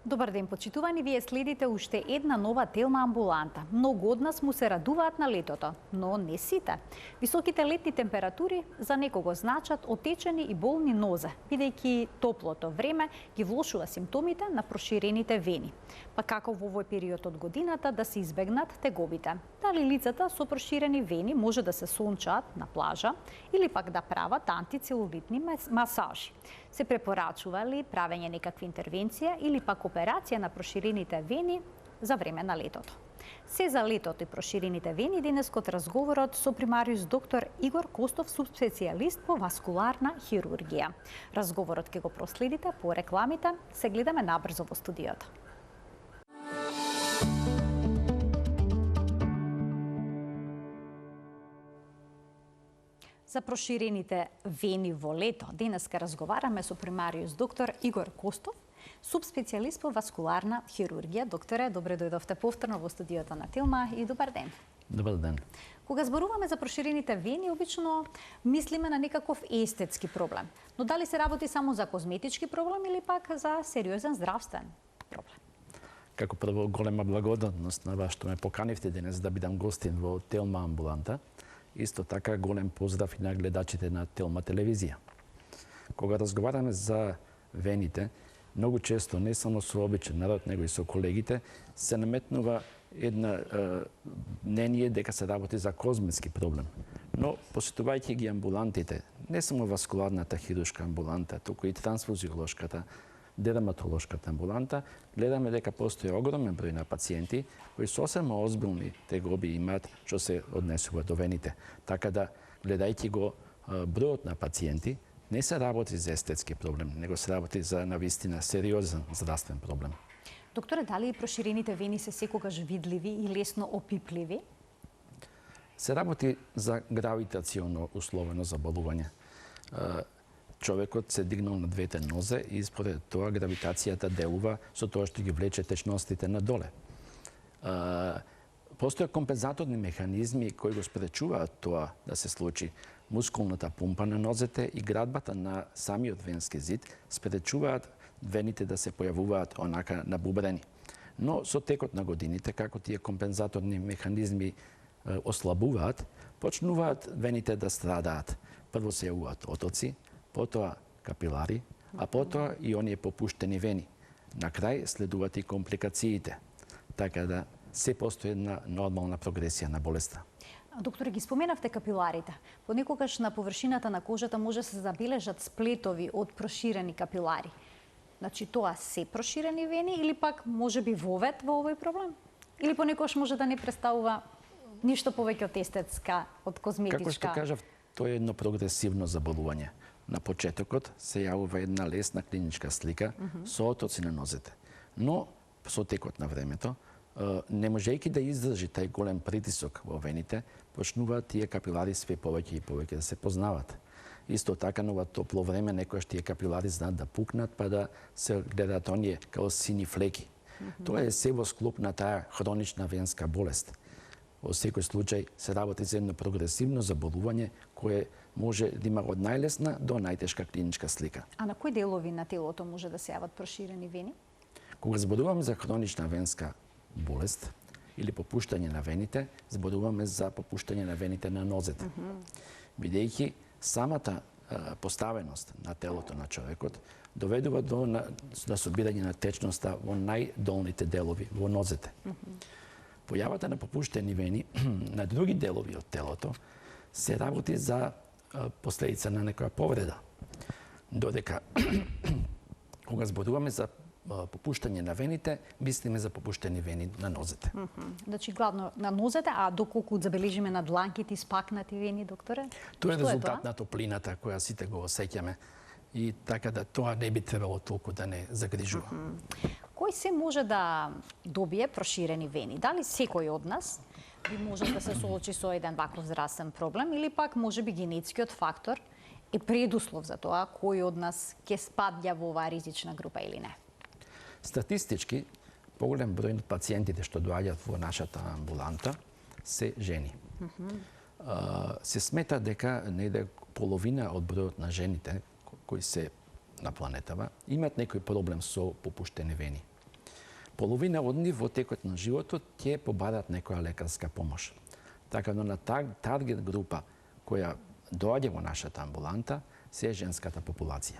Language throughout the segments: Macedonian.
Добар ден, почитувани, вие следите уште една нова телма амбуланта. Многу од нас му се радуваат на летото, но не сите. Високите летни температури за некого значат отечени и болни нозе, бидејќи топлото време ги влошува симптомите на проширените вени. Па како во овој период од годината да се избегнат тегобите? Дали лицата со проширени вени може да се сончаат на плажа или пак да прават антицелулитни масажи? Се препорачува ли правење некакви интервенција или пак операција на проширените вени за време на летото? Се за летото и проширените вени денескот разговорот со примариус доктор Игор Костов, субспецијалист по васкуларна хирургија. Разговорот ќе го проследите по рекламите. Се гледаме набрзо во студиото. За проширените вени во лето, денеска разговараме со примариус доктор Игор Костов, субспецијалист по васкуларна хирургија. Докторе, добре дојдовте повторно во студиото на Телма и добар ден. Добар ден. Кога зборуваме за проширените вени, обично мислиме на некаков естетски проблем. Но дали се работи само за козметички проблем или пак за сериозен здравствен проблем? Како прво, голема благодарност на вас што ме поканивте денес да бидам гостин во Телма амбуланта. Исто така голем поздрав и на гледачите на Телма телевизија. Кога разговараме за вените, многу често, не само со обичен народ, него и со колегите, се наметнува една мнение дека се работи за козметски проблем. Но, посетувајќи ги амбулантите, не само васкуларната хируршка амбуланта, туку и трансфузиолошката, дерматолошката амбуланта, гледаме дека постои огромен број на пациенти кои сосема озбилни тегоби имаат што се однесува до вените. Така да, гледајќи го бројот на пациенти, не се работи за естетски проблем, него се работи за навистина сериозен здравствен проблем. Докторе, дали проширените вени се секогаш видливи и лесно опипливи? Се работи за гравитационно условено заболување. Човекот се дигнал на двете нозе и според тоа гравитацијата делува со тоа што ги влече течностите надоле. Постојат компензаторни механизми кои го спречуваат тоа да се случи. Мускулната пумпа на нозете и градбата на самиот венски зид спречуваат вените да се појавуваат онака набубрени. Но со текот на годините, како тие компензаторни механизми ослабуваат, почнуваат вените да страдаат. Прво се јавуваат отоци, потоа капилари, а потоа и оние попуштени вени. На крај следуваат и компликациите. Така да се постои една нормална прогресија на болеста. Докторе, ги споменавте капиларите. Понекогаш на површината на кожата може да се забележат сплетови од проширени капилари. Значи, тоа се проширени вени или пак може би вовет во овој проблем? Или понекогаш може да не представува ништо повеќе од естетска, од козметичка? Како што кажав, тоа е едно прогресивно заболување. На почетокот се јавува една лесна клиничка слика со отоци на нозете. Но со текот на времето, не можејќи да издржи тај голем притисок во вените, почнуваат тие капилари све повеќе и повеќе да се познават. Исто така, на ова топло време, некојаш тие капилари знаат да пукнат, па да се гледаат оние као сини флеки. Тоа е се во склоп на таа хронична венска болест. Во секој случај се работи за едно прогресивно заболување кое може да има од најлесна до најтешка клиничка слика. А на кои делови на телото може да се јават проширени вени? Кога зборуваме за хронична венска болест или попуштање на вените, зборуваме за попуштање на вените на нозете. Бидејќи самата поставеност на телото на човекот доведува до собирање на течноста во најдолните делови, во нозете. Појавата на попуштени вени на други делови од телото се работи за последица на некоја повреда. Додека кога зборуваме за попуштање на вените, мислиме за попуштени вени на нозете. Значи, главно на нозете, а доколку забележиме на дланките испакнати вени, докторе? Тоа е резултат на топлината која сите го осеќаме и така да тоа не би требало толку да не загрижува. Кој се може да добие проширени вени? Дали секој од нас би може да се соочи со еден ваков здравствен проблем или пак може би генетскиот фактор е предуслов за тоа кој од нас ќе спадја во оваа ризична група или не? Статистички, поголем број од пациентите што доаѓаат во нашата амбуланта се жени. Се смета дека неде половина од бројот на жените кои се на планетава имаат некој проблем со попуштени вени. половина од нив во текот на животот ќе побарат некоја лекарска помош. Така да на таргет група која доаѓа во нашата амбуланта се женската популација.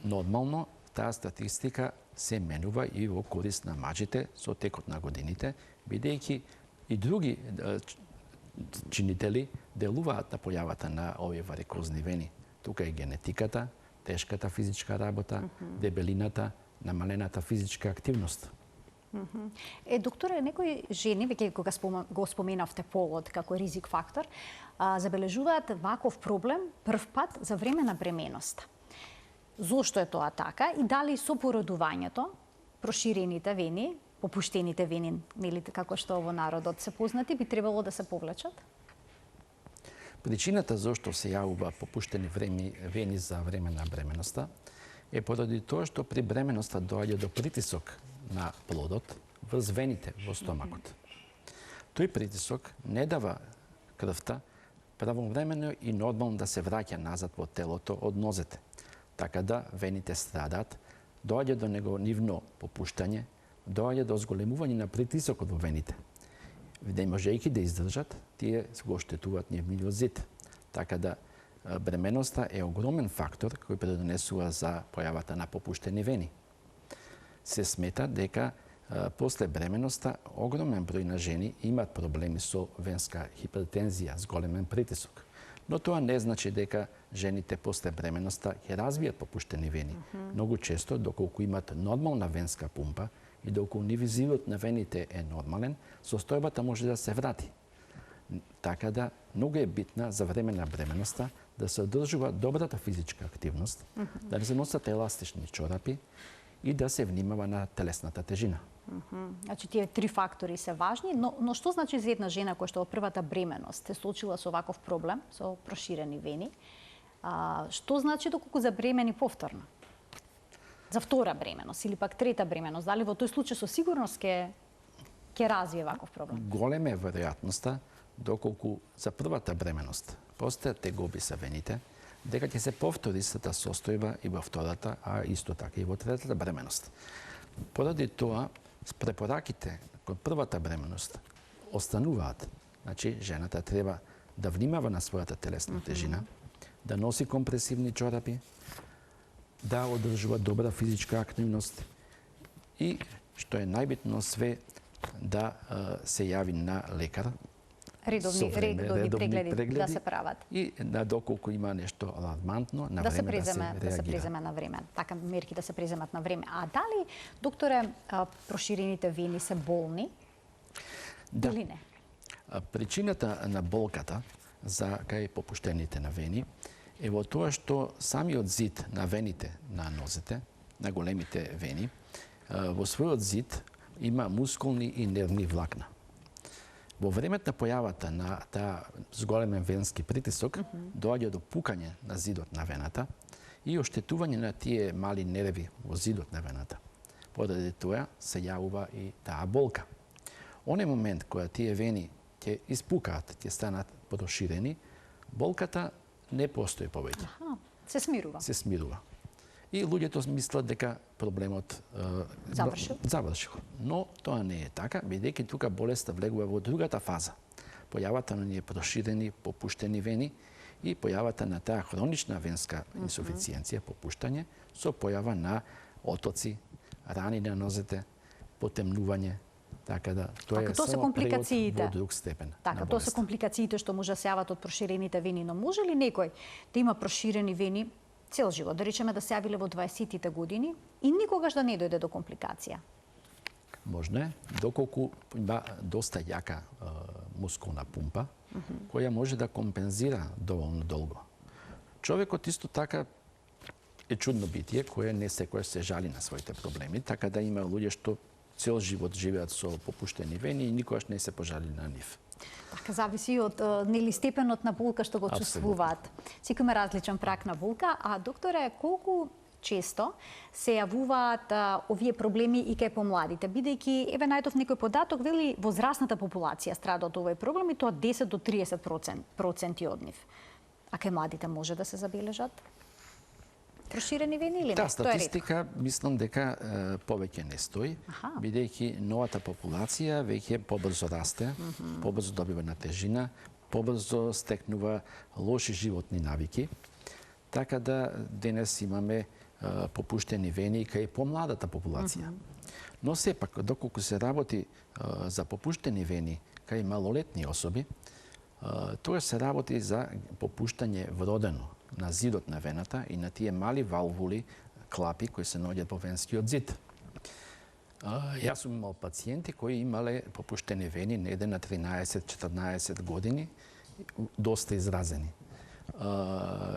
Нормално, таа статистика се менува и во корист на мажите со текот на годините, бидејќи и други чинители делуваат на појавата на овие варикозни вени. Тука е генетиката, тешката физичка работа, дебелината, намалената физичка активност. Докторе, некои жени, веќе кога го споменавте полот како ризик фактор, забележуваат ваков проблем прв пат за време на бременост. Зошто е тоа така и дали со породувањето проширените вени, попуштените вени, нели како што во народот се познати, би требало да се повлечат? Причината зашто се јавува попуштени вени за време на бременоста е поради тоа што при бременоста доаѓа до притисок на плодот врз вените во стомакот. Тој притисок не дава крвта правовремено и нормално да се враќа назад во телото од нозете, така да вените страдаат, доаѓа до нивно попуштање, доаѓа до зголемување на притисокот во вените. Не можејќи да издржат, тие го оштетуваат нивниот зид. Така да бременоста е огромен фактор кој предонесува за појавата на попуштени вени. Се смета дека после бременоста огромен број на жени имаат проблеми со венска хипертензија, зголемен притисок. Но тоа не значи дека жените после бременоста ќе развијат попуштени вени. Многу често, доколку имаат нормална венска пумпа и доколку нивизивот на вените е нормален, состојбата може да се врати. Така да, многу е битна за време на бременоста да се одржува добрата физичка активност, да не се носат еластични чорапи и да се внимава на телесната тежина. Значи, тие три фактори се важни, но што значи за една жена која што во првата бременост се случила со ваков проблем, со проширени вени, што значи доколку забремени повторно? За втора бременост или пак трета бременост, дали во тој случај со сигурност ќе развие ваков проблем? Голема е веројатноста доколку за првата бременост постојат тегоби со вените, дека ќе се повтори истата состојба и во втората, а исто така и во третата бременост. Поради тоа, препораките кон првата бременост остануваат. Значи, жената треба да внимава на својата телесна тежина, да носи компресивни чорапи, да одржува добра физичка активност и, што е најбитно све, да се јави на лекар. Редовни прегледи да се прават. И доколку има нешто алармантно, на време да се реагира. Да се преземе на време. Така мерки да се преземат на време. А дали, докторе, проширените вени се болни? Да. Или не? Причината на болката за кај попуштените на вени е во тоа што самиот зид на вените на нозете, на големите вени, во својот зид има мускулни и нервни влакна. Во времето на појавата на таа зголемен венски притисок, доаѓа до пукање на зидот на вената и оштетување на тие мали нерви во зидот на вената. Поради тоа се јавува и таа болка. Оној момент кога тие вени ќе испукаат, ќе станат проширени, болката не постои повеќе. Се смирува. Се смирува. И луѓето мислат дека проблемот завршил. Но тоа не е така, бидејќи тука болеста влегува во другата фаза. Појавата на ние проширени, попуштени вени и појавата на таа хронична венска инсуфициенција, попуштање, со појава на отоци, рани на нозете, потемнување. Така да, тоа е само превод во друг степен. Така, тоа се компликациите што може да се јават од проширените вени, но може ли некој да има проширени вени цел живот, да речеме да се јавиле во 20-тите години и никогаш да не дојде до компликација? Можно е, доколку има доста јака мускулна пумпа, која може да компензира доволно долго. Човекот исто така е чудно битие, кое не секојаш се жали на своите проблеми, така да има луѓе што цел живот живеат со попуштени вени и никогаш не се пожали на нив. Така, зависи од степенот на болка што го чувствуваат. Секој има различен прак на болка, а докторе, колку често се јавуваат овие проблеми и кај помладите, бидејќи еве најдов некој податок вели возрастната популација страда од овој проблем и тоа 10 до 30% од нив. А кај младите може да се забележат? Проширени вени или не? Да, Тоа е ретко. статистика мислам дека повеќе не стои, бидејќи новата популација веќе побрзо расте, побрзо добива на тежина, побрзо стекнува лоши животни навики, така да денес имаме попуштени вени кај помладата популација. Но сепак, доколку се работи за попуштени вени кај малолетни особи, тоа се работи за попуштање вродено на зидот на вената и на тие мали валвули, клапи кои се наоѓаат по венскиот зид. Јас сум имал пациенти кои имале попуштени вени неде на 13-14 години, доста изразени.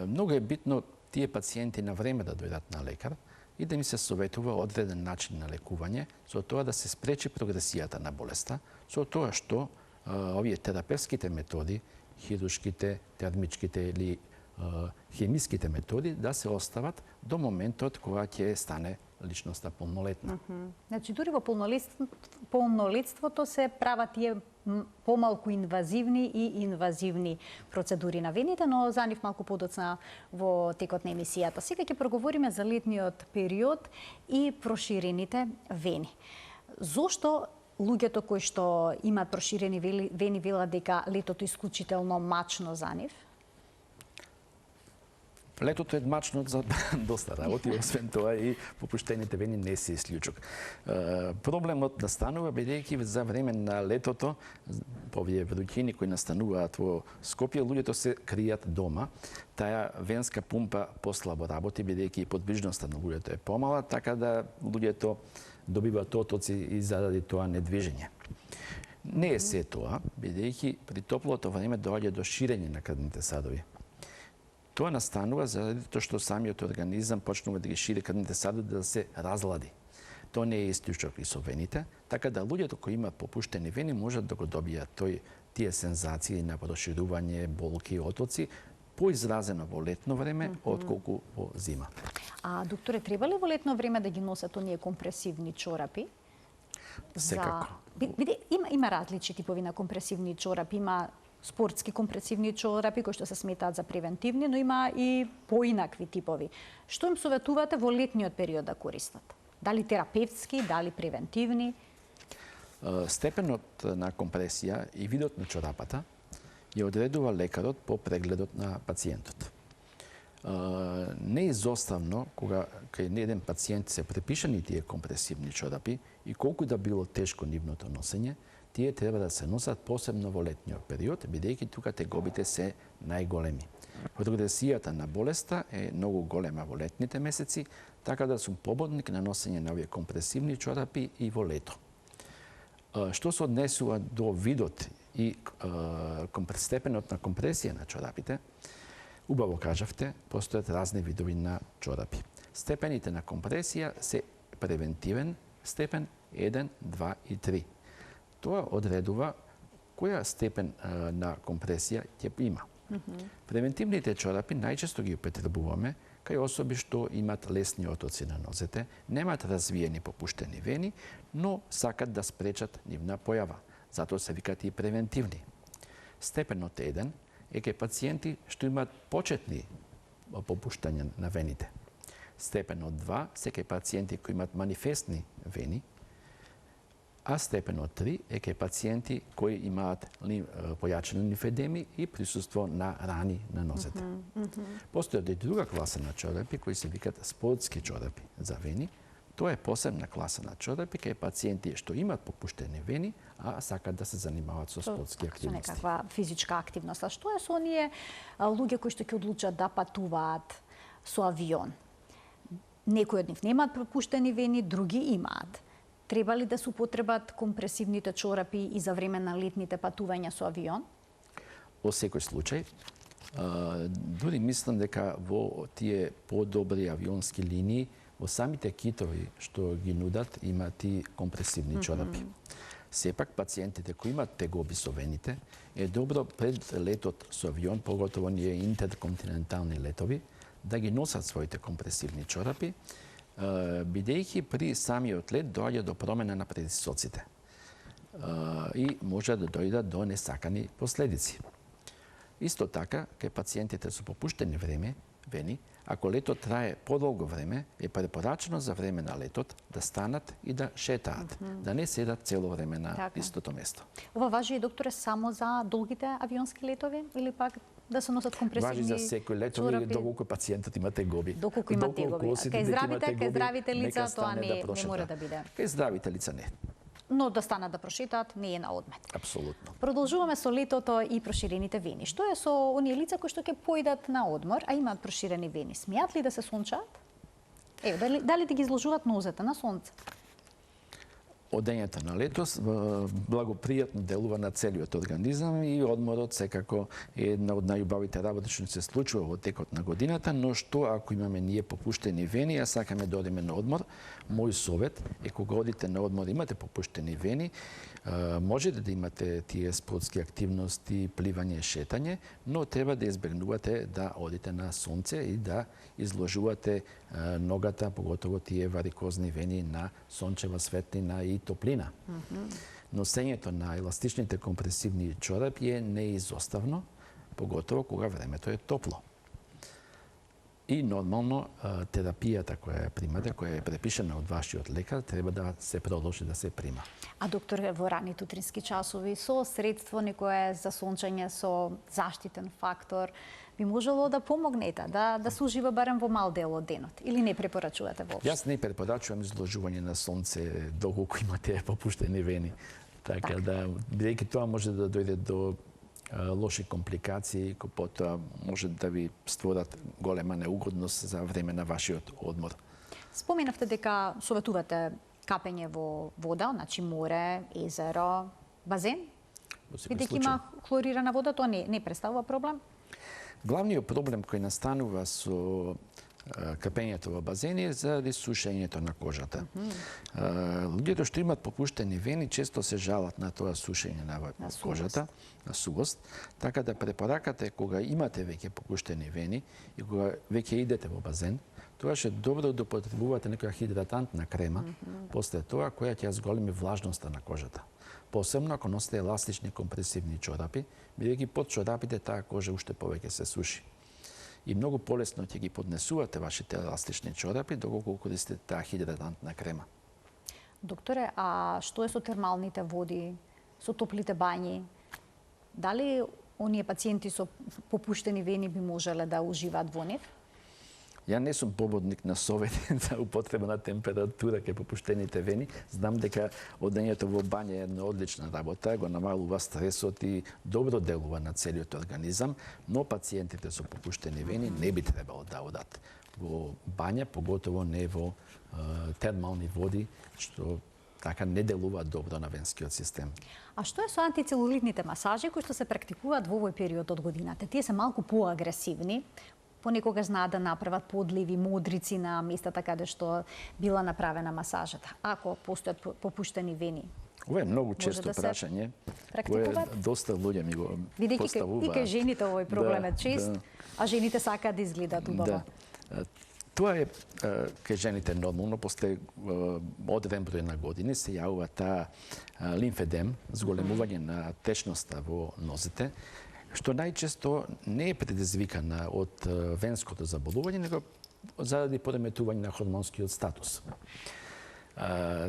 Многу е битно тие пациенти на време да дојдат на лекар и да ми се советува одреден начин на лекување, со тоа да се спречи прогресијата на болеста, со тоа што овие терапевските методи, хируршките, термичките или хемиските методи да се остават до моментот кога ќе стане личноста полнолетна. Значи, дури во полнолетството се прават тие помалку инвазивни и инвазивни процедури на вените, но за нив малку подоцна во текот на емисијата. Сега ќе проговориме за летниот период и проширените вени. Зошто луѓето кои што имаат проширени вени велат дека летото е исклучително мачно за нив? Летото е мачно за доста работи, освен тоа и попуштените вени не се исклучок. Проблемот настанува бидејќи за време на летото, по овие вручини кои настануваат во Скопје, луѓето се кријат дома. Таа венска пумпа послабо работи бидејќи подвижноста на луѓето е помала, така да луѓето добиваат отоци и заради тоа недвижење. Не е се тоа, бидејќи при топлото време доаѓа до ширење на крвните садови. Тоа настанува заради тоа што самиот организам почнува да ги шири крвните садови да се разлади. Тоа не е исклучок и со вените, така да луѓето кои имаат попуштени вени можат да го добијат тие сензации на проширување, болки, отоци, поизразено во летно време, отколку во зима. А, докторе, треба ли во летно време да ги носат оние компресивни чорапи? Секако. Има различни типови на компресивни чорапи. Има спортски компресивни чорапи кои што се сметаат за превентивни, но има и поинакви типови. Што им советувате во летниот период да користат? Дали терапевтски, дали превентивни? Степенот на компресија и видот на чорапата ја одредува лекарот по прегледот на пациентот. Неизоставно, кога кај еден пациент се препишани тие компресивни чорапи и колку да било тешко нивното носење, тие треба да се носат посебно во летниот период, бидејќи тука тегобите се најголеми. Прогресијата на болеста е многу голема во летните месеци, така да сум поборник на носење на овие компресивни чорапи и во лето. Што се однесува до видот и степенот на компресија на чорапите, убаво кажавте, постојат разни видови на чорапи. Степените на компресија се превентивен степен 1, 2 и 3. Тоа одредува која степен на компресија ќе има. Превентивните чорапи најчесто ги употребуваме кај особи што имат лесни отоци на нозете, немаат развиени попуштени вени, но сакат да спречат нивна појава. Затоа се викаат и превентивни. Степенот 1 е кај пациенти што имаат почетни попуштања на вените. Степенот 2 се кај пациенти кои имаат манифестни вени, а степенот 3 е кај пациенти кои имаат појачени лимфедеми и присуство на рани на нозете. Постојат и друга класа на чорапи кои се викаат спортски чорапи за вени. Тоа е посебна класа на чорапи кај пациенти што имаат попуштени вени, а сакат да се занимаваат со спортски активности. Со некаква физичка активност. А што е со оние луѓе кои што ќе одлучат да патуваат со авион? Некои од нив немаат попуштени вени, други имаат. Треба ли да се употребат компресивните чорапи и за време на летните патувања со авион? Во секој случај, дури мислам дека во тие подобри авионски линии, во самите китови што ги нудат, имаат и компресивни чорапи. Сепак, пациентите кои имаат тегоби со вените, е добро пред летот со авион, поготово ние интерконтинентални летови, да ги носат своите компресивни чорапи, бидејќи при самиот лет доаѓа до промена на предисоците и може да дојдат до несакани последици. Исто така, кај пациентите со попуштени време, вени, ако летот трае подолго време, е препорачено за време на летот да станат и да шетаат, да не седат цело време на истото место. Ова важи, докторе, само за долгите авионски летови или пак да се носат компресивни чорапи? Важи за секој летови, доколку пациентот има тегоби. Доколку има тегоби. Кај здравите лица тоа не мора да биде. Кај здравите лица не. Но да станат да прошетаат не е на одмет. Апсолутно. Продолжуваме со летото и проширените вени. Што е со оние лица кои што ќе поидат на одмор, а имаат проширени вени? Смеат ли да се сончаат? Дали да ги изложуваат нозете на сонце? Одењето на лето благопријатно делува на целиот организам и одморот секако е една од најубавите работи што се случува во текот на годината, но што ако имаме ние попуштени вени, а сакаме да одиме на одмор, мој совет е кога одите на одмор имате попуштени вени, можете да имате тие спортски активности, пливање, шетање, но треба да избегнувате да одите на сонце и да изложувате ногата, поготово тие варикозни вени на сончева светлина и топлина. Носењето на еластичните компресивни чорапи е неизоставно, поготово кога времето е топло. И нормално терапијата која примате, која е препишена од вашиот лекар, треба да се продолжи да се прима. А доктор, во раните утрински часови со средство некое за сончење со заштитен фактор би можело да помогнете, да се ужива барем во мал дел од денот? Или не препорачувате воопшто? Јас не препорачувам изложување на сонце доколку имате попуштени вени. Така да, бидејќи тоа може да дојде до лоши компликации, кои потоа може да ви створат голема неугодност за време на вашиот одмор. Споменавте дека советувате капење во вода, значи море, езеро, базен? Бидејќи има хлорирана вода, тоа не представува проблем? Главниот проблем кој настанува со капењето во базени е заради сушењето на кожата. Луѓето што имаат попуштени вени често се жалат на тоа сушење на кожата, на сувост, така да препоракате кога имате веќе попуштени вени и кога веќе идете во базен, тоа е добро да употребувате некоја хидратантна крема после тоа која ќе зголеми влажноста на кожата. Посебно ако носите еластични компресивни чорапи, бидејќи под чорапите таа кожа уште повеќе се суши. И многу полесно ќе ги поднесувате вашите еластични чорапи доколку користите таа хидратантна крема. Докторе, а што е со термалните води, со топлите бањи? Дали оние пациенти со попуштени вени би можеле да уживаат во нив? Ја не сум пободник на совети за употреба на температура кај попуштените вени. Знам дека одењето во бања е една одлична работа, го намалува стресот и добро делува на целиот организам, но пациентите со попуштени вени не би требало да одат во бања, поготово не во термални води, што така не делуваат добро на венскиот систем. А што е со антицелулитните масажи кои што се практикуваат во овој период од годината? Тие се малку поагресивни, понекогаш знаат да направат подливи, модрици на местата каде што била направена масажата. Ако постојат попуштени вени, ова е многу често прашање, кое доста луѓе ми го поставуваат. И кај жените овој проблем е чест, а жените сакаат да изгледаат убаво. Тоа е кај жените нормално, после одреден број на години се јавува таа лимфедем, зголемување на течноста во нозите, што најчесто не е предизвикана од венското заболување, него заради пореметување на хормонскиот статус.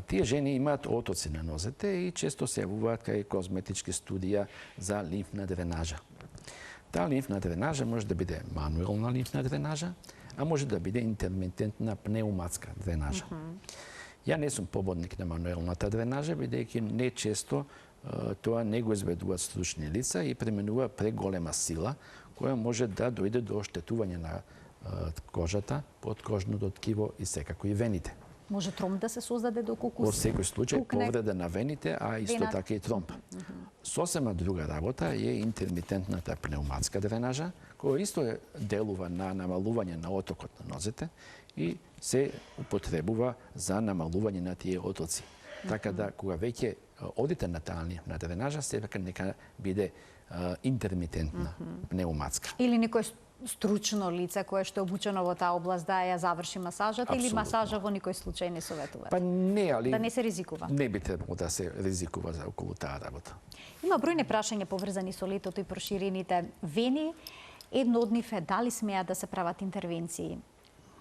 Тие жени имаат отоци на нозете и често се јавуваат кај козметички студија за лимфна дренажа. Таа лимфна дренажа може да биде мануелна лимфна дренажа, а може да биде интермитентна пнеуматска дренажа. Ја не сум пободник на мануелната дренажа, бидејќи не често тоа не го изведуваат стручни лица и применува преголема сила, која може да дојде до оштетување на кожата, подкожното ткиво и секако и вените. Може тромб да се создаде доколку во секој случај повреда на вените, а исто така и тромб. Сосема друга работа е интермитентната пнеуматска дренажа, која исто делува на намалување на отокот на нозете и се употребува за намалување на тие отоци. Така да кога веќе одите на таа лимфна дренажа, сепак нека биде интермитентна пнеуматска. Или некој стручно лице кое што е обучено во таа област да ја заврши масажата. Абсолютно. Или масажа во никој случај не советувате? Па не, али... Да не се ризикува? Не би требало да се ризикува за околу таа работа. Има бројни прашања поврзани со летото и проширените вени Едно од нив е дали смеат да се прават интервенции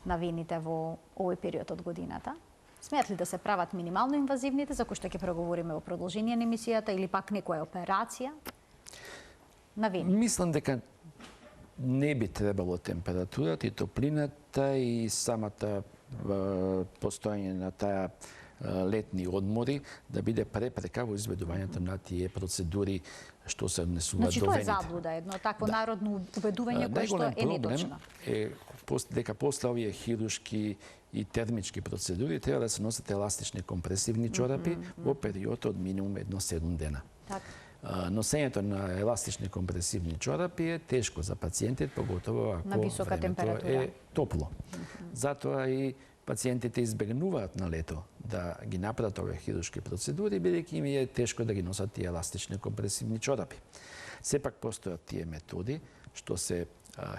на вените во овој период од годината? Смеат ли да се прават минимално инвазивните, за кои што ќе преговориме во продолжение на емисијата, или пак некоја операција на вени? Мислам дека не би требало температурата и топлината и самата постојање на таа летни одмори да биде препрека во изведувањето на тие процедури што се однесуваат Значи, до тоа е вените. заблуда, едно такво народно убедување кое што е недочно. Е дека после овие хируршки и термички процедури треба да се носат еластични компресивни чорапи во период од минимум 1-7 дена. Така. Носењето на еластични компресивни чорапи е тешко за пациентите, поготово ако На висока времето температура. е топло. Затоа и пациентите избегнуваат на лето да ги направат овие хируршки процедури, бидејќи им е тешко да ги носат тие еластични компресивни чорапи. Сепак постојат тие методи, што се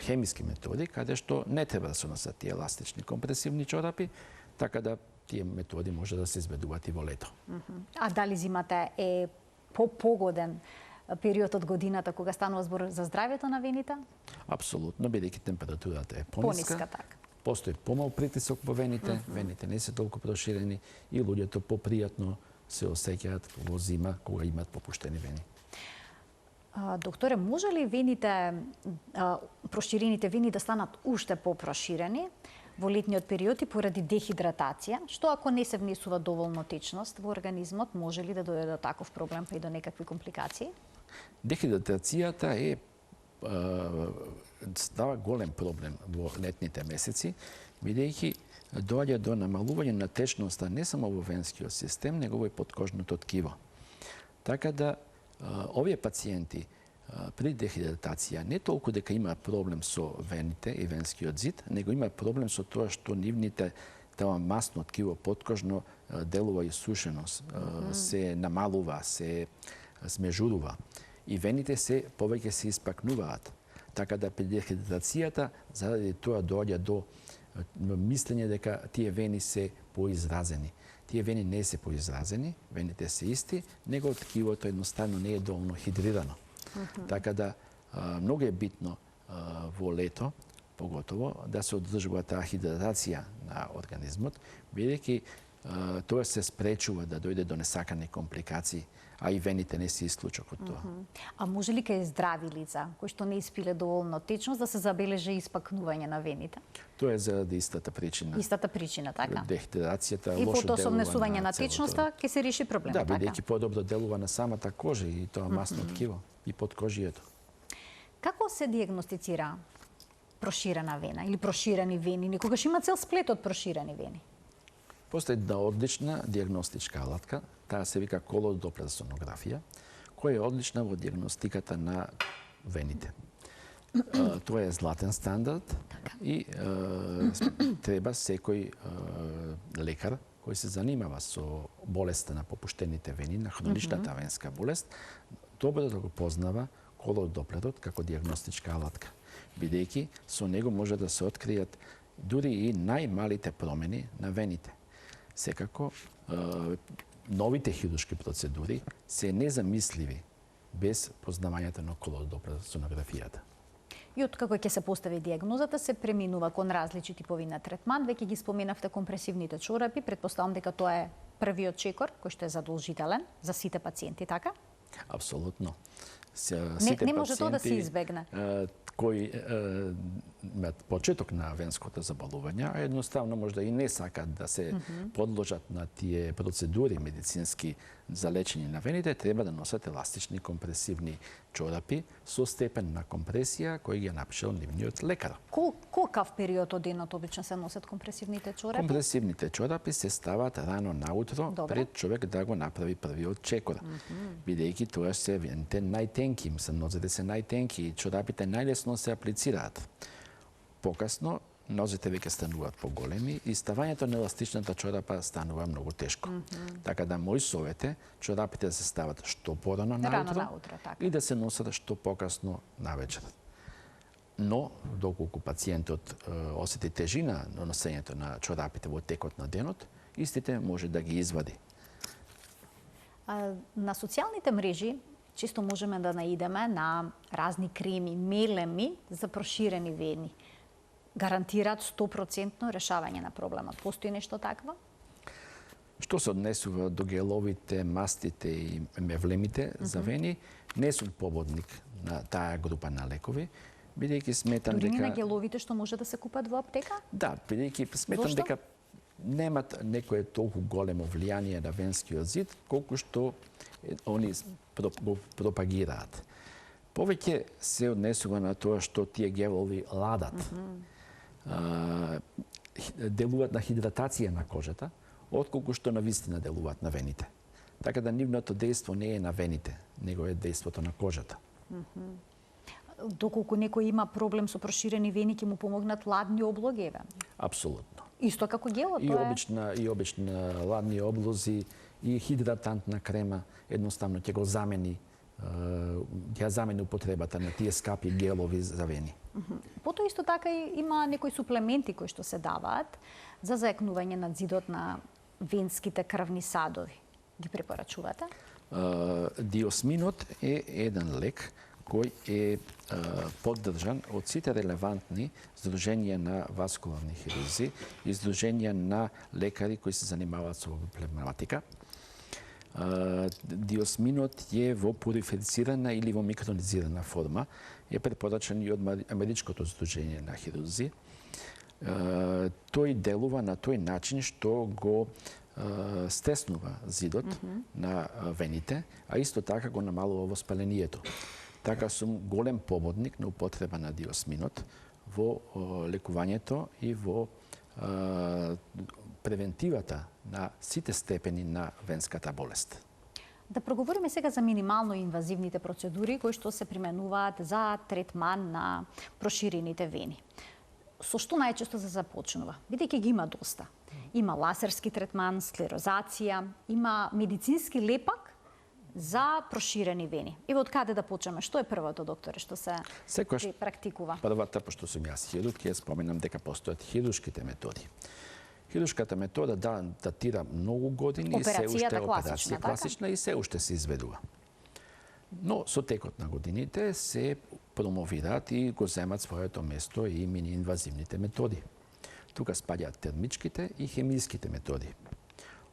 хемиски методи, каде што не треба да се носат тие еластични компресивни чорапи, така да тие методи може да се изведуваат и во лето. А дали зимата е погоден период од годината кога станува збор за здравјето на вените? Апсолутно, бидејќи температурата е Пониска, пониска. така. Постои помал притисок во вените, вените не се толку проширени и луѓето попријатно се осеќаат во зима кога имаат попуштени вени. Докторе, може ли вените, проширените вени да станат уште попроширени во летниот период и поради дехидратација? Што ако не се внесува доволно течност во организмот, може ли да дојде до таков проблем па и до некакви компликации? Дехидратацијата е става голем проблем во летните месеци, бидејќи доаѓа до намалување на течноста не само во венскиот систем, него во и подкожното ткиво. Така да овие пациенти при дехидратација не толку дека има проблем со вените и венскиот зид, него има проблем со тоа што нивните тоа масно ткиво подкожно делува исушено, се намалува, се смежурува и вените се повеќе се испакнуваат. Така да при дехидратацијата заради тоа доаѓа до мислење дека тие вени се поизразени. Тие вени не се поизразени, вените се исти, него ткивото едноставно не е доволно хидрирано. Така да многу е битно во лето, поготово, да се одржува таа хидратација на организмот, бидејќи тоа се спречува да дојде до несакани компликации, а и вените не се исклучок од тоа. А може ли кај здрави лица, кои што не испиле доволно течност, да се забележи испакнување на вените? Тоа е заради истата причина. Истата причина, така? Дехидратацијата, И лошо потоа со делува внесување на целото. течноста ќе се реши проблемот, Да, така? бидејќи подобро делува на самата кожа и тоа масно ткиво и подкожието. Како се диагностицира проширена вена или проширени вени? Никогаш има цел сплет од проширени вени. Постои една одлична диагностичка алатка, таа се вика колодоплер-сонографија, која е одлична во диагностиката на вените. Тоа е златен стандард и треба секој лекар кој се занимава со болеста на попуштените вени, на хроничната венска болест, добро да го познава колодоплерот како диагностичка алатка, бидејќи со него може да се откријат дури и најмалите промени на вените. Секако, новите хируршки процедури се незамисливи без познавањето на колодоплер-сонографијата. И откако ќе се постави диагнозата, се преминува кон различни типови на третман. Веќе ги споменавте компресивните чорапи. Претпоставам дека тоа е првиот чекор, кој што е задолжителен за сите пациенти, така? Апсолутно. Не може тоа да се избегне. Кои имаат почеток на венското заболување, а едноставно можда и не сакат да се подложат на тие процедури медицински за лечење на вените, треба да носат еластични компресивни чорапи со степен на компресија кој ги напишал нивниот лекар. Колкав период од денот обично се носат компресивните чорапи? Компресивните чорапи се стават рано наутро пред човек да го направи првиот чекор. Бидејќи тоа се вените најтенки, нозете се најтенки и чорапите најлесно се аплицираат. Покасно нозете веќе стануваат поголеми и ставањето на еластичната чорапа станува многу тешко. Така да мој совет е чорапите да се стават што порано наутро така. и да се носат што покасно навечер. Но, доколку пациентот осети тежина на носењето на чорапите во текот на денот, истите може да ги извади. На социјалните мрежи често можеме да наидеме на разни креми, мелеми за проширени вени. Гарантираат 100% решавање на проблемот. Постои нешто такво? Што се однесува до геловите, мастите и мевлемите за вени, не сум пободник на таа група на лекови, бидејќи сметам Дури дека... на геловите што може да се купат во аптека? Да, бидејќи сметам Зошто? дека немат некое толку големо влијание на венскиот зид, колку што они го пропагираат. Повеќе се однесува на тоа што тие гелови ладат. Делуваат на хидратација на кожата, отколку што на вистина делуваат на вените. Така да нивното дејство не е на вените, него е дејството на кожата. Доколку некој има проблем со проширени вени, ќе му помогнат ладни облоги, еве. Апсолутно. Исто како гелот, И тоа е. обична ладни облози и хидратантна крема едноставно ќе го замени ќе замени употребата на тие скапи гелови за вени. Потоа исто така и има некои суплементи кои што се даваат за заекнување на зидот на венските крвни садови. Ги препорачувате? Диосминот е еден лек кој е поддржан од сите релевантни здруженија на васкуларни хирурзи и здруженија на лекари кои се занимаваат со оваа проблематика. Диосминот е во пурифицирана или во микронизирана форма, е препорачан и од Америчкото здружение на хирурзи. Тој делува на тој начин што го стеснува зидот на вените, а исто така го намалува воспалението. Така сум голем пободник на употреба на диосминот во лекувањето и во превентивата на сите степени на венската болест. Да проговориме сега за минимално инвазивните процедури кои што се применуваат за третман на проширените вени. Со што најчесто се започнува? Бидејќи ги има доста. Има лазерски третман, склерозација, има медицински лепак за проширени вени. Ево од каде да почнеме? Што е првото, докторе, што се практикува? Првата, пошто сум јас хирург, ќе споменам дека постојат хируршките методи. Хируршката метода датира многу години и се уште операција класична и се уште се изведува. Но со текот на годините се промовираат и го земат своето место и мини-инвазивните методи. Тука спаѓаат термичките и хемиските методи.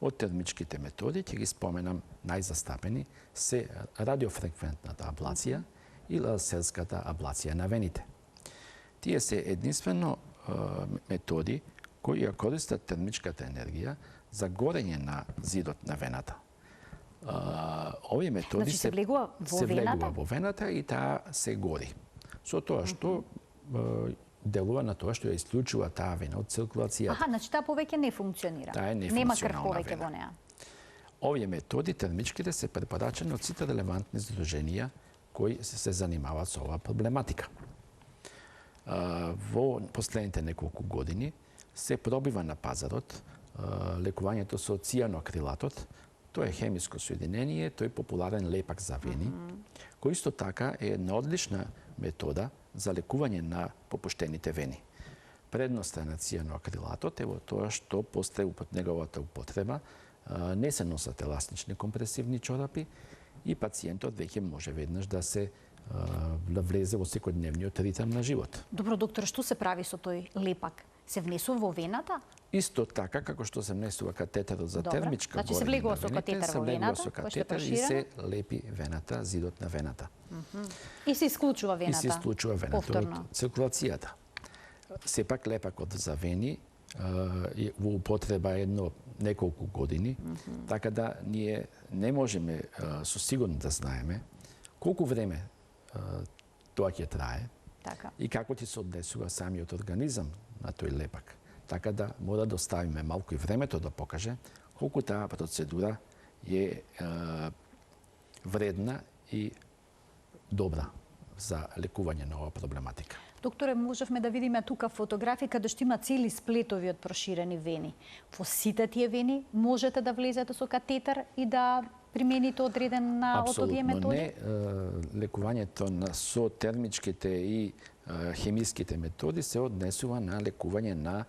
Од термичките методи ќе ги споменам најзастапени се радиофреквентната аблација и лазерската аблација на вените. Тие се единствено методи кои ја користат термичката енергија за горење на зидот на вената. Овие методи се влегува во вената и таа се гори. Со тоа што делува на тоа што ја исклучува таа вена од циркулацијата. Значи таа повеќе не функционира. Таа е нема крв нефункционална повеќе вена. во неа. Овие методи термичките се препорачани од сите релевантни здруженија кои се занимаваат со оваа проблематика. Во последните неколку години се пробива на пазарот лекувањето со цијанокрилатот. Тоа е хемиско соединение, тој е популарен лепак за вени, кој исто така е една одлична метода за лекување на попуштените вени. Предноста на цијанокрилатот е во тоа што после неговата употреба не се носат еластични компресивни чорапи и пациентот веќе може веднаш да се влезе во секојдневниот ритам на живот. Добро, доктор, што се прави со тој лепак? Се внесува во вената? Исто така како што се внесува катетерот за термичка значи се влегува со катетер во вената, со катетер и се лепи вената, зидот на вената. И се исклучува вената. И се исклучува вената повторно од циркулацијата. Сепак лепакот за вени во употреба едно неколку години, така да ние не можеме со сигурност да знаеме колку време тоа ќе трае и како ќе се однесува самиот организам на тој лепак. Така да мора да оставиме малку и времето да покаже колку таа процедура е вредна и добра за лекување на оваа проблематика. Докторе, можевме да видиме тука фотографии каде што има цели сплетови од проширени вени. Во сите тие вени можете да влезете со катетер и да примените одредена од овие методи? Апсолутно не. Лекувањето со термичките и хемиските методи се однесува на лекување на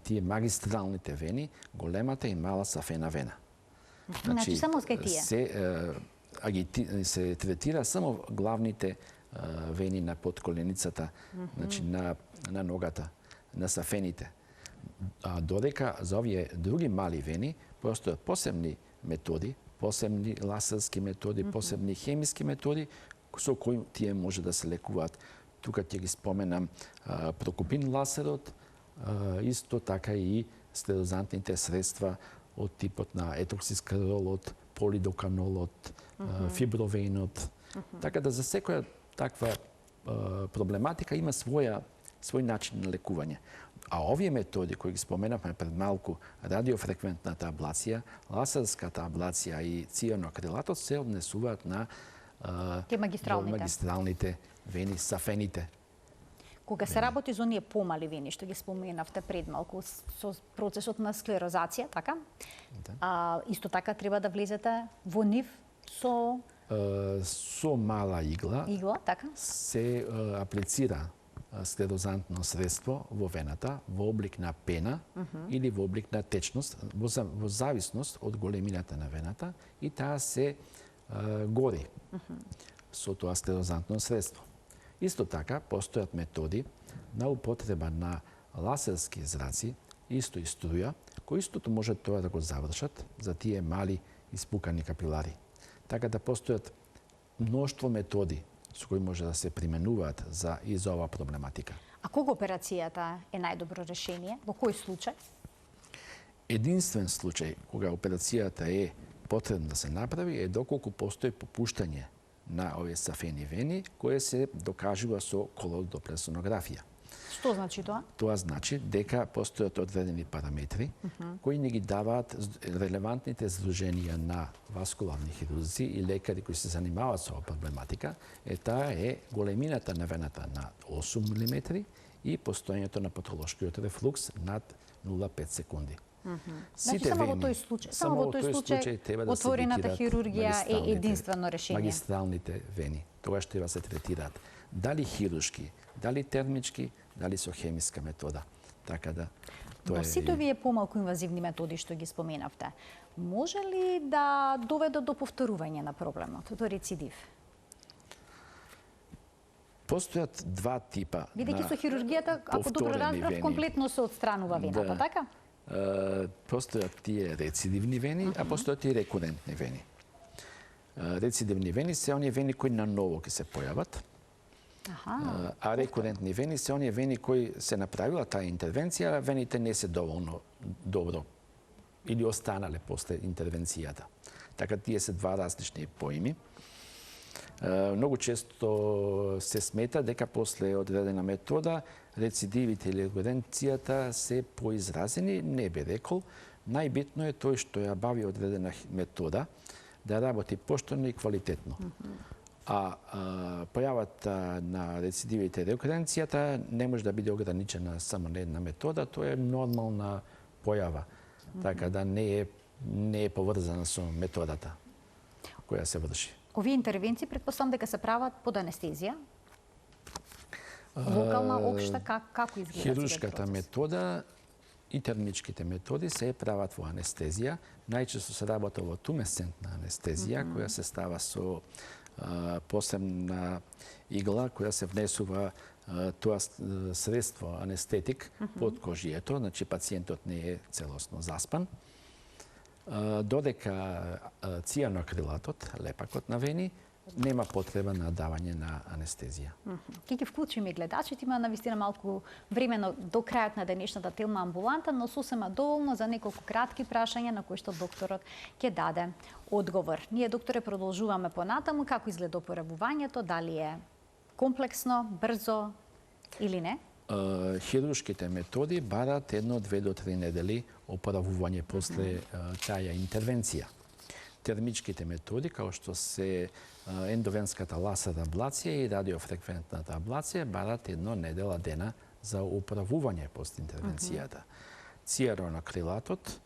тие магистралните вени, големата и мала сафена вена. Значи само кај тие? Се се третира само главните вени на подколеницата, значи на ногата, на сафените. А додека за овие други мали вени постојат посебни методи, посебни ласерски методи, посебни хемиски методи со кои тие може да се лекуваат. Тука ќе ги споменам прокупин ласерот, исто така и склерозантните средства од типот на етоксискаролот, полидоканолот, фибровеинот. Така да за секоја таква проблематика има свој начин на лекување. А овие методи кои ги споменавме пред малку, радиофреквентната аблација, ласерската аблација и цијанокрилатот се однесуваат на магистралните вени, сафените. Кога се работи за оние помали вени, што ги споменавте пред малку, со процесот на склерозација, така? Да. Исто така треба да влезете во нив со мала игла. Игла, така? Се аплицира склерозантно средство во вената во облик на пена или во облик на течност, во зависност од големината на вената, и таа се гори со тоа склерозантно средство. Исто така, постојат методи на употреба на ласерски зраци, исто и струја, кои истото може тоа да го завршат за тие мали испукани капилари. Така да постојат мноштво методи со кои може да се применуваат за оваа проблематика. А кога операцијата е најдобро решение? Во кој случај? Единствен случај кога операцијата е потребно да се направи е доколку постои попуштање на овие сафени вени, кое се докажува со колодоплесонографија. Што значи тоа? Тоа значи дека постојат одредени параметри кои не ги даваат релевантните здруженија на васкуларни хирурзи и лекари кои се занимаваат со оваа проблематика. Таа е големината на вената на 8 мм и постоењето на патолошкиот рефлукс над 0,5 секунди. Значи само во тој случај треба да се отворената хирургија е единствено решение. Магистралните вени. Тогаш треба се третираат дали хируршки, дали термички, дали со хемиска метода. Така да тоа е. Сите овие помалку инвазивни методи што ги споменавте, може ли да доведат до повторување на проблемот, до рецидив? Постојат два типа. Бидејќи со хирургијата, ако добро разбрав, комплетно се отстранува вената, така? Постојат тие рецидивни вени, а постојат и рекурентни вени. Рецидивни вени се оние вени кои наново ќе се појават, а рекурентни вени се оние вени кои се направила таа интервенција, а вените не се доволно добро или останале после интервенцијата. Така тие се два различни поими. Многу често се смета дека после одредена метода рецидивите или рекуренцијата се поизразени, не би рекол. Најбитно е тој што ја бави одредена метода да работи поштено и квалитетно. А појавата на рецидивите и рекуренцијата не може да биде ограничена само на една метода, тоа е нормална појава. Така да не е поврзана со методата која се врши. Овие интервенции претпоставам дека се прават под анестезија? Локална, општа, како изгледа? Хируршката метода и термичките методи се прават во анестезија. Најчесто се работи во тумесцентна анестезија, која се става со посебна игла, која се внесува тоа средство анестетик под кожието, значи пациентот не е целосно заспан. Додека цијанокрилатот, лепакот на вени, нема потреба на давање на анестезија. Ке ги вклучиме гледачите, има навистина малку времено до крајот на денешната телма амбуланта, но сосема доволно за неколку кратки прашања на кои што докторот ќе даде одговор. Ние, докторе, продолжуваме понатаму како изгледа опоравувањето, дали е комплексно, брзо или не? Хируршките методи барат 1-2 до 3 недели опоравување после таа интервенција. Термичките методи, као што се ендовенската ласер аблација и радиофреквентната аблација, барат 1 недела дена за опоравување после интервенцијата. Цијанокрилатот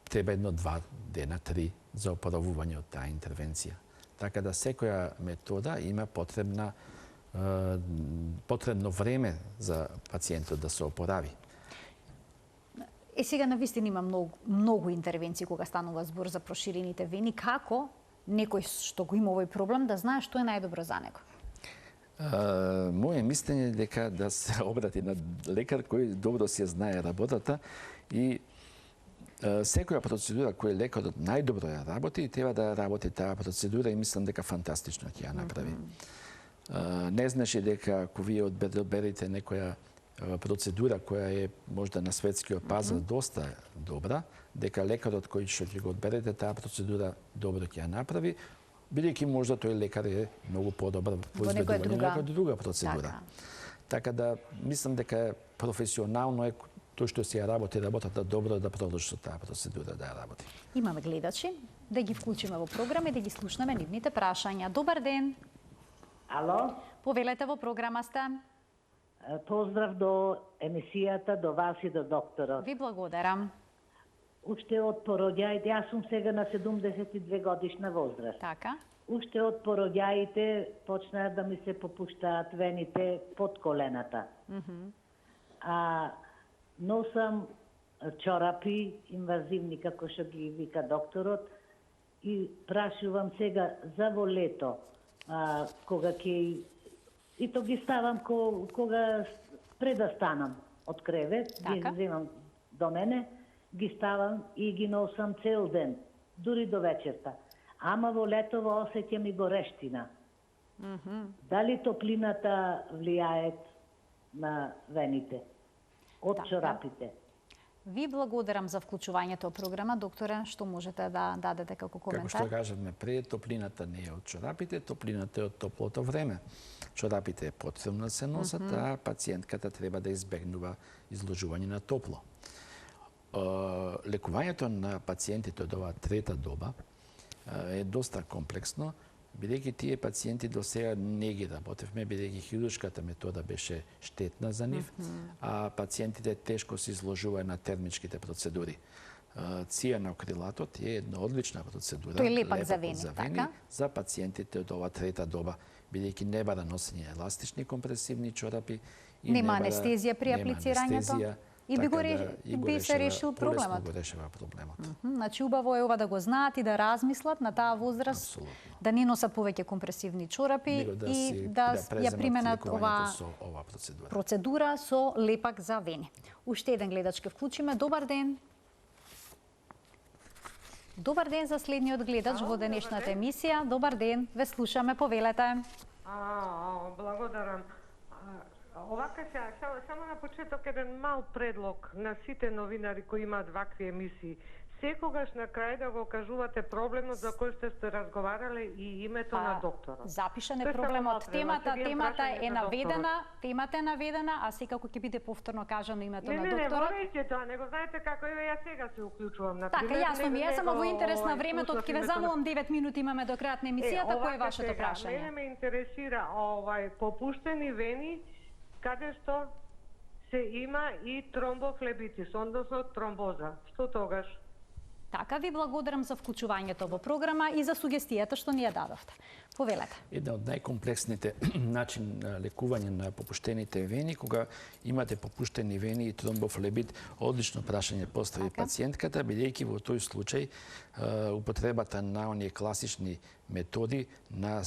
треба 1-2 дена, 3 за опоравување од таа интервенција. Така да секоја метода има потребно време за пациентот да се опорави. Сега навистина има многу интервенции кога станува збор за проширените вени. Како некој што го има овој проблем да знае што е најдобро за него? Моје мислење е дека да се обрати на лекар кој добро си знае работата и секоја процедура која лекарот најдобро ја работи, треба да работи таа процедура и мислам дека фантастично ќе ја направи. Не значи дека ако вие одберете некоја процедура која е можда на светскиот пазар доста добра, дека лекарот кој што ќе го одберете таа процедура добро ќе ја направи, бидејќи можда тој лекар е многу подобар во изведување на некоја друга процедура. Така да мислам дека професионално е тој што си ја работи работата добро да продолжи со таа процедура да ја работи. Имаме гледачи, да ги вклучиме во програма и да ги слушнеме нивните прашања. Добар ден. Ало? Повелете, во програма сте. Поздрав до емисијата, до вас и до докторот. Ви благодарам. Уште од пороѓаите, јас сум сега на 72 годишна возраст. Така. Уште од пороѓаите почнаа да ми се попуштаат вените под колената. Носам чорапи, инвазивни, како што ги вика докторот, и прашувам сега за во лето, кога ќе... И то ги ставам кога пред да станам од кревет, ги земам до мене, ги ставам и ги носам цел ден, дури до вечерта. Ама во летово осеќам и горештина. Дали топлината влијае на вените од чорапите? Ви благодарам за вклучувањето во програма. Докторе, што можете да дадете како коментар? Како што кажавме пред, топлината не е од чорапите, топлината е од топлото време. Чорапите е потребно да се носат, а пациентката треба да избегнува изложување на топло. Лекувањето на пациентите од оваа трета доба е доста комплексно, бидејќи тие пациенти до сега не ги работевме, бидејќи хируршката метода беше штетна за нив, а пациентите тешко се изложуваат на термичките процедури. Цијанокрилатот е една одлична процедура, тој е лепак за вени, така? За пациентите од оваа трета доба, бидејќи не бара носење еластични компресивни чорапи и нема анестезија при аплицирањето. И би се решил проблемот. Го решава проблемот. Значи, убаво е ова да го знаат и да размислат на таа возраст, да не носат повеќе компресивни чорапи и да ја применат оваа процедура со лепак за вени. Уште еден гледач ке вклучиме. Добар ден. Добар ден за следниот гледач во денешната емисија. Добар ден, ве слушаме, повелете. Благодарам. Овака само на почеток еден мал предлог на сите новинари кои имаат вакви емисии. Секогаш на крај да го кажувате проблемот за кој сте разговарале и името на докторот. Запишан е проблемот. Темата е наведена, темата е наведена, а секако ќе биде повторно кажано името на докторот. Не, морајте тоа, него знаете како јас сега се уклучувам на пример. Така, јасно ми е, само во интерес на времето, ќе ве замолам 9 минути имаме до крајот на емисијата, кој е вашето прашање? Мене ме интересира попуштени вени каде што се има и тромбофлебитис, односно тромбоза. Што тогаш? Така, ви благодарам за вклучувањето во програма и за сугестијата што ни ја дадовте. Повелете. Една од најкомплексните начин на лекување на попуштените вени, кога имате попуштени вени и тромбофлебит, одлично прашање постави пациентката, бидејќи во тој случај употребата на оние класични методи на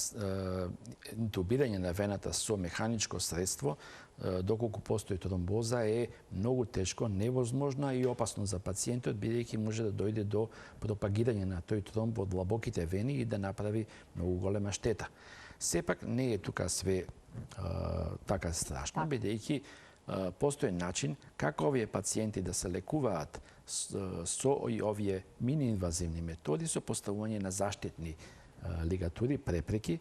интубирање на вената со механичко средство, доколку постои тромбоза, е многу тешко, невозможно и опасно за пациентот, бидејќи може да дојде до пропагирање на тој тромб од длабоките вени и да направи многу голема штета. Сепак не е тука све така страшно, бидејќи постои начин како овие пациенти да се лекуваат со овие мини-инвазивни методи со поставување на заштитни лигатури, препреки,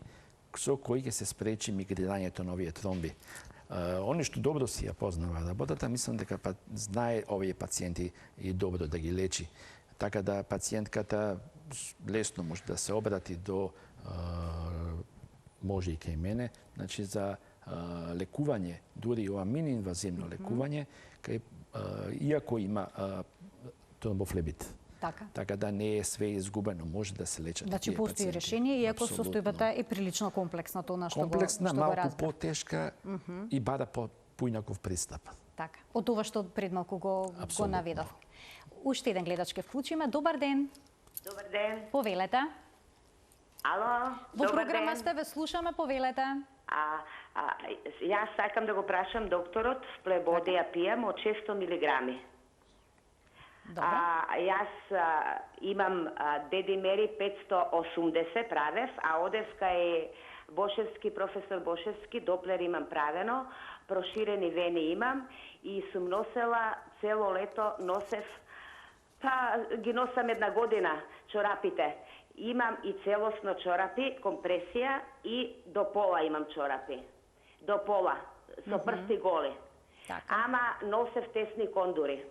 со кои ќе се спречи мигрирањето на овие тромби. Они што добро си ја познава работата, мислам дека знае овие пациенти и добро да ги лечи. Така да пациентката лесно може да се обрати до, може и кај мене, значи за лекување, дури ова мини-инвазивно лекување, иако има тромбофлебит. Така да не е све изгубено, може да се лечат. Значи постои решение, иако состојбата е прилично комплексна, тоа што го разбрав. Комплексна, малку потешка и бара поинаков пристап. Така, од ова што пред малку го наведов. Уште еден гледач ке вклучиме. Добар ден. Добар ден. Повелете. Ало, Во добар програма ден. сте, ве слушаме, повелете. Јас сакам да го прашам докторот, флебодија пијам од 600 милиграми. Добро. Јас имам дедимери 580 правев, а одевска е Бошевски, професор Бошевски, доплер имам правено, проширени вени имам и сум носела цело лето, ги носам една година чорапите. Имам и целосно чорапи, компресија и до пола имам чорапи. До пола, со прсти голи. Така. Ама носев тесни кондури.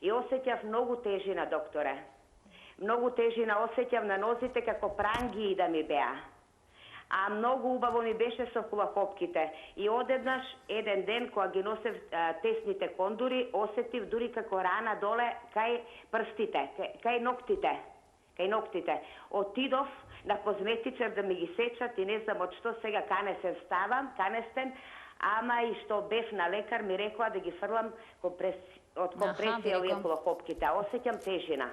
И осеќав многу тежина, докторе. Многу тежина осеќав на нозите како пранги да ми беа. А многу убаво ми беше со хулахопките. И одеднаш, еден ден, кога ги носев тесните кондури, осетив дури како рана доле кај прстите, кај ноктите. Кај ноктите. Отидов на козметичар да ми ги сечат и не знам од што сега канесен ставам, канестен, ама и што бев на лекар ми рекоа да ги фрлам од компресија овие хулахопките. Осеќам тежина.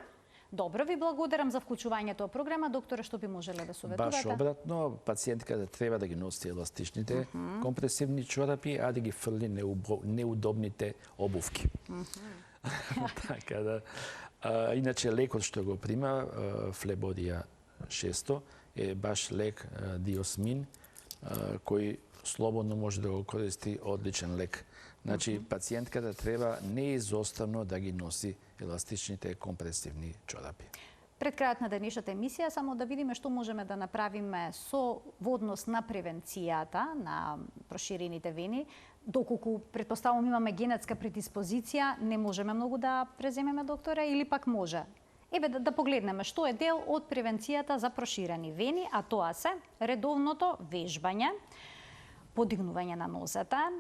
Добро, ви благодарам за вклучувањето во програма. Докторе, што би можеле да советувате? Баш обратно, пациентката треба да ги носи еластичните компресивни чорапи, а да ги фрли неудобните обувки. Така да. Иначе лекот што го прима, флебодија 600, е баш лек диосмин, кој слободно може да го користи, одличен лек. Значи, пациентката треба неизоставно да ги носи еластичните компресивни чорапи. Пред крајот на денешната емисија, само да видиме што можеме да направиме во однос на превенцијата на проширените вени. Доколку, предпоставам, имаме генетска предиспозиција, не можеме многу да преземеме, докторе, или пак може? Еве да погледнеме што е дел од превенцијата за проширени вени, а тоа се редовното вежбање, подигнување на нозата,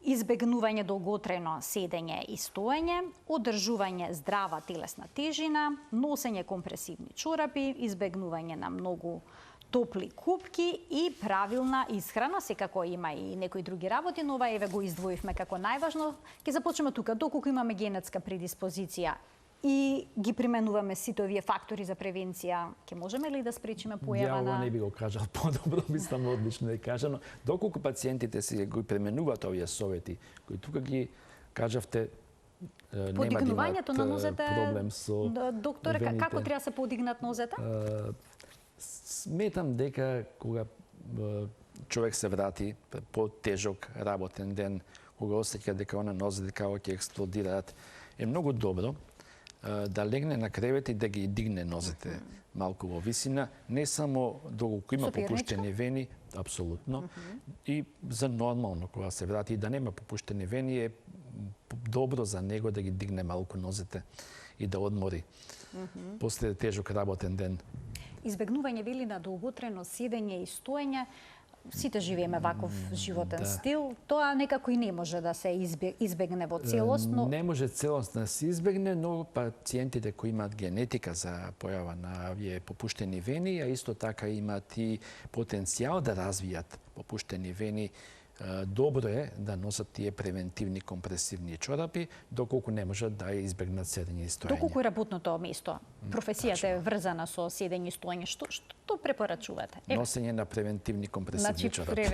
избегнување долготрајно седење и стоење, одржување здрава телесна тежина, носење компресивни чорапи, избегнување на многу топли купки и правилна исхрана. Секако има и некои други работи, но ова еве го издвоивме како најважно. Ќе започнеме тука. Доколку имаме генетска предиспозиција и ги применуваме сите овие фактори за превенција, ќе можеме ли да спречиме појава на... Ја не би го кажал подобро, мислам одлично е кажано. Доколку пациентите си го применуваат овие совети, кои тука ги кажавте, нема да имаат проблем со... Докторе, како треба се подигнат нозете? Сметам дека кога човек се врати по тежок работен ден, кога осеќа дека она нозете како ќе експлодираат, е многу добро да легне на кревет и да ги дигне нозете малку во висина, не само доколку има попуштени вени, апсолутно, и за нормално кога се врати и да нема попуштени вени, е добро за него да ги дигне малку нозете и да одмори после тежок работен ден. Избегнување вели на долготрајно седење и стоење. Сите живееме ваков животен стил. Тоа некако и не може да се избегне во целост, но... Не може целосно да се избегне, но пациентите кои имаат генетика за појава на овие попуштени вени, а исто така имаат и потенцијал да развијат попуштени вени, добро е да носат тие превентивни компресивни чорапи, доколку не можат да избегнат седење и стоење. Доколку е работното место, професијата е врзана со седење и стоење, што препорачувате? Носење на превентивни компресивни чорапи.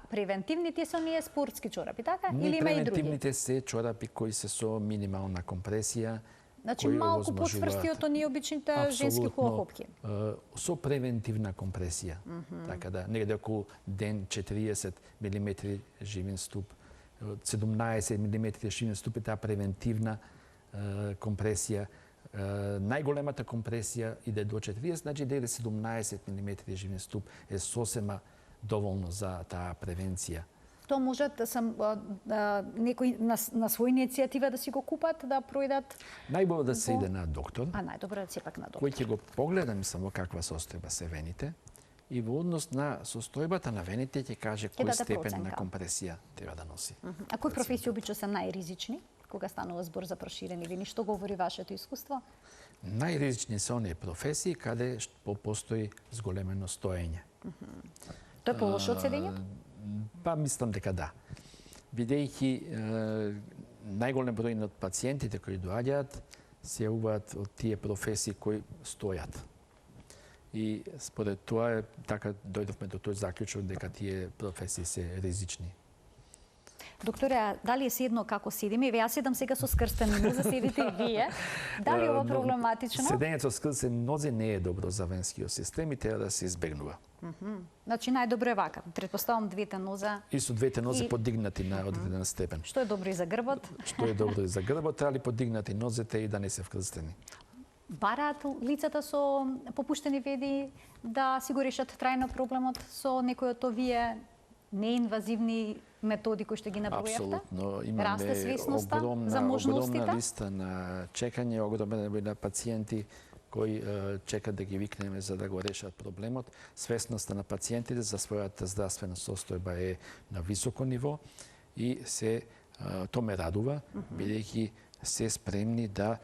Превентивните се оние спортски чорапи, така? Не, или има и други? превентивните се чорапи кои се со минимална компресија. Значи малку подсврсти од оние обичните женски хулахопки. Со превентивна компресија. Така да, негде околу ден 40 мм живин ступ, 17 мм живин ступ е таа превентивна компресија. Најголемата компресија иде до 40, значи да иде 17 мм живин ступ е сосема доволно за таа превенција. Тоа можат некои на своја иницијатива да си го купат, да пројдат? Најборо да се иде на доктор. Најдобро да сепак на доктор. Кој ќе го погледа, мислам, во каква состојба се вените и во однос на состојбата на вените ќе каже кој степен на компресија треба да носи. А кои професии обично се најризични кога станува збор за проширени вени? Што говори вашето искуство? Најризични се оние професии каде постои зголемено стоење. Тоа е полошо од седењето? Па мислам дека да. Бидејќи најголем број од пациентите кои доаѓаат се јавуваат од тие професии кои стојат. и според тоа така дојдовме до тој заклучок дека тие професии се ризични. Докторе, дали е седно како седиме? Еве, јас седам сега со скрстени нозе, седите и вие. Дали е ова проблематично? Седењето со скрстени нозе не е добро за венскиот систем и треба да се избегнува. Значи, најдобро е вака. Предпоставам двете ноза. И со двете нозе И- подигнати на одреден степен. Што е добро и за грбот? Што е добро и за грбот, али подигнати нозете и да не се вкрстени. Бараат лицата со попуштени веди да си го решат трајно проблемот со некои од овие неинвазивни методи кои што ги набројавте? Апсолутно. Расте Имаме свесноста за огромна можностите? листа на чекање, огромен број на пациенти кои чекат да ги викнеме за да го решат проблемот. Свесноста на пациентите за својата здравствена состојба е на високо ниво и тоа ме радува, бидејќи се спремни да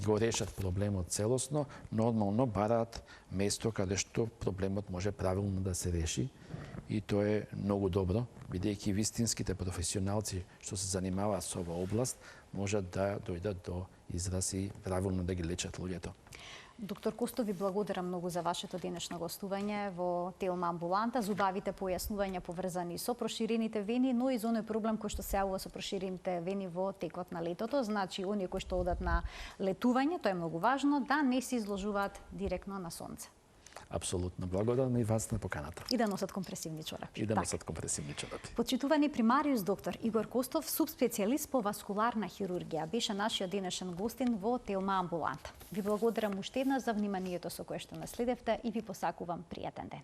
го решат проблемот целосно, нормално бараат место каде што проблемот може правилно да се реши. И тоа е многу добро, бидејќи вистинските професионалци што се занимаваат со оваа област можат да дојдат до израз и правилно да ги лечат луѓето. Доктор Костов, ви благодарам многу за вашето денешно гостување во Телма амбуланта, за убавите појаснувања поврзани со проширените вени, но и за оној проблем кој што се јавува со проширените вени во текот на летото. Значи, оние кои што одат на летување, тоа е многу важно, да не се изложуваат директно на сонце. Апсолутно благодарам и вас на поканата. И да носат компресивни чорапи. И да Така. носат компресивни чорапи. Почитувани примариус доктор Игор Костов, субспецијалист по васкуларна хирургија, беше нашиот денешен гостин во Телма амбуланта. Ви благодарам уште еднаш за вниманието со кое што наследевте и ви посакувам пријатен ден.